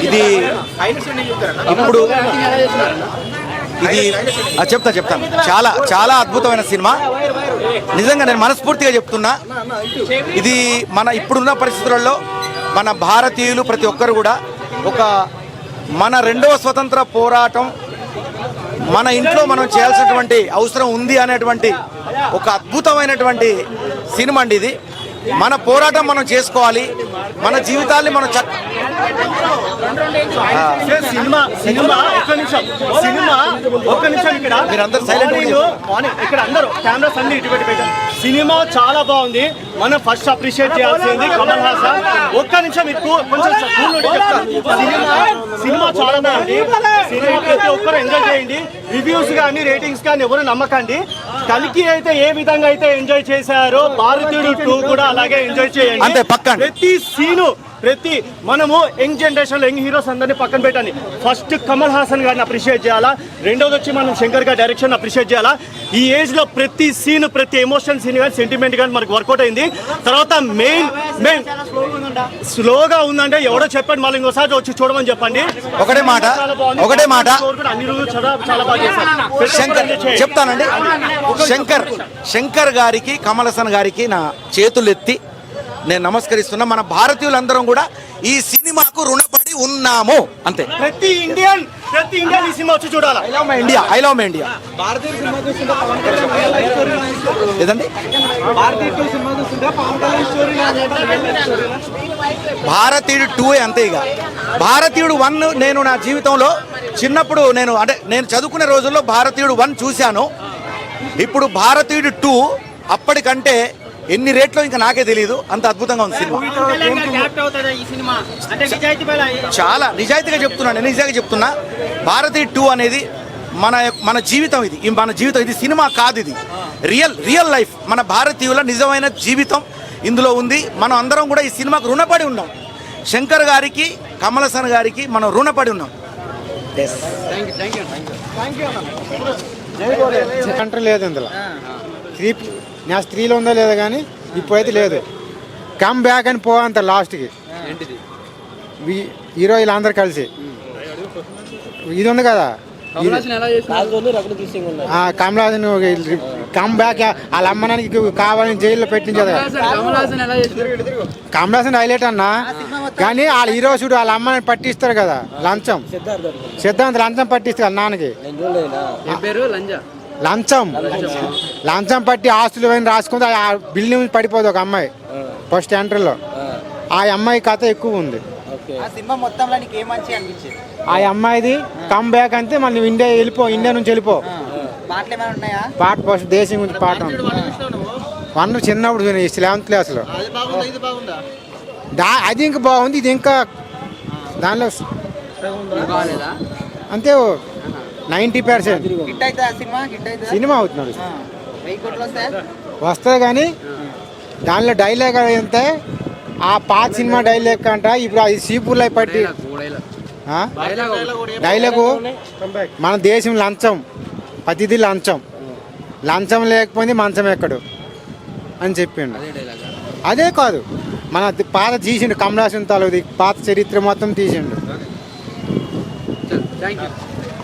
ఇది ఇప్పుడు చెప్తాను చాలా చాలా అద్భుతమైన సినిమా. నిజంగా నేను మనస్ఫూర్తిగా చెప్తున్నా. ఇది మన ఇప్పుడున్న పరిస్థితులలో మన భారతీయులు ప్రతి ఒక్కరు కూడా మన రెండవ స్వతంత్ర పోరాటం మన ఇంట్లో మనం చేయాల్సినటువంటి అవసరం ఉంది అనేటువంటి ఒక అద్భుతమైనటువంటి సినిమా అండి ఇది. మన పోరాటం మనం చేసుకోవాలి, మన జీవితాన్ని మనం మీరందరూ సైలెంట్ ఇక్కడ అందరూ కెమెరాస్ అన్ని ఇటు పెట్టి పెట్టారు. సినిమా చాలా బాగుంది. మనం ఫస్ట్ అప్రిషియేట్ చేయాల్సింది కమల్ హాసన్. ఒక్క నిమిషం మీకు కొంచెం సినిమా చాలా బాగుంది. సినిమా ప్రతి ఒక్కరు ఎంజాయ్ చేయండి. రివ్యూస్ కానీ రేటింగ్స్ కానీ ఎవరు నమ్మకండి. కల్కి అయితే ఏ విధంగా అయితే ఎంజాయ్ చేశారో భారతీయుడు 2 కూడా అలాగే ఎంజాయ్ చేయండి. ప్రతి సీను మనము యంగ్ జనరేషన్ యంగ్ హీరోస్ అందరినీ పక్కన పెట్టండి. ఫస్ట్ కమల్ హాసన్ గారిని అప్రిషియేట్ చేయాలా, రెండోది వచ్చి మనం శంకర్ గారి డైరెక్షన్ అప్రిషియేట్ చేయాలా. ఈ ఏజ్ లో ప్రతి సీన్ ప్రతి ఎమోషన్ సీన్ కానీ సెంటిమెంట్ కానీ మనకు వర్కౌట్ అయింది. తర్వాత మెయిన్ స్లోగా ఉందంటే ఎవడో చెప్పండి, మళ్ళీ ఇంకోసారి వచ్చి చూడమని చెప్పండి. ఒకటే మాట అన్ని రోజులు చాలా బాగా చేశారు. చెప్తానండి. శంకర్ గారికి కమల్ హాసన్ గారికి నా చేతులు ఎత్తి నేను నమస్కరిస్తున్నా. మన భారతీయులందరం కూడా ఈ సినిమాకు రుణపడి ఉన్నాము. అంతే. ప్రతి ఇండియన్ ఈ సినిమా వచ్చి చూడాలి. I love my India. ఏదండి భారతీయుడు 2 అంతే. ఇక భారతీయుడు 1 నేను నా జీవితంలో చిన్నప్పుడు నేను చదువుకునే రోజుల్లో భారతీయుడు 1 చూశాను. ఇప్పుడు భారతీయుడు 2 అప్పటికంటే ఎన్ని రేట్లో ఇంకా నాకే తెలియదు. అంత అద్భుతంగా ఉంది సినిమా. చాలా నిజాయితీగా చెప్తున్నా. భారతీయ 2 అనేది మన జీవితం. ఇది సినిమా కాదు. ఇది రియల్ లైఫ్. మన భారతీయుల నిజమైన జీవితం ఇందులో ఉంది. మనం అందరం కూడా ఈ సినిమాకు రుణపడి ఉన్నాం. శంకర్ గారికి కమల్ హాసన్ గారికి మనం రుణపడి ఉన్నాం. లేదు ఇందులో నా స్త్రీలో ఉందో లేదో కానీ ఇప్పుడైతే లేదు. కమ్ బ్యాక్ అని పోవంత లాస్ట్కి హీరోయిలు అందరు కలిసి ఇది ఉంది కదా కమల్ హాసన్ కమ్ బ్యాక్ వాళ్ళ అమ్మనానికి కావాలని జైల్లో పెట్టించదు. కమల్ హాసన్ హైలైట్ అన్నా, కానీ వాళ్ళ హీరో చూడు వాళ్ళ అమ్మని పట్టిస్తారు కదా లంచం. సిద్ధాంత్ లంచం పట్టిస్తారు నాన్నకి. లంచం పట్టి ఆస్తులు ఏమైనా రాసుకుంటే ఆ బిల్డింగ్ పడిపోదు ఒక అమ్మాయి ఫస్ట్ ఎంట్రీలో. ఆ అమ్మాయి కథ ఎక్కువ ఉంది. ఆ అమ్మాయిది కమ్ బ్యాక్ అంతే. మళ్ళీ ఇండియా నుంచి వెళ్ళిపో. పాట ఫస్ట్ దేశం గురించి పాట ఉంది. 1 చిన్నప్పుడు 11th క్లాస్లో. అది ఇంకా బాగుంది. ఇది ఇంకా దానిలో అంతే 90% సినిమా అవుతున్నాడు. వస్తుంది కానీ దానిలో డైలాగ్ అయితే ఆ పాత సినిమా డైలాగ్ అంట. ఇప్పుడు అది సీపూర్లో పట్టి డైలాగు మన దేశం లంచం, ప్రతిదీ లంచం లేకపోతే మంచం ఎక్కడు అని చెప్పిండు. అదే కాదు మన పాత తీసిండు కమల్ హాసన్ తాలూది పాత చరిత్ర మొత్తం తీసిండు.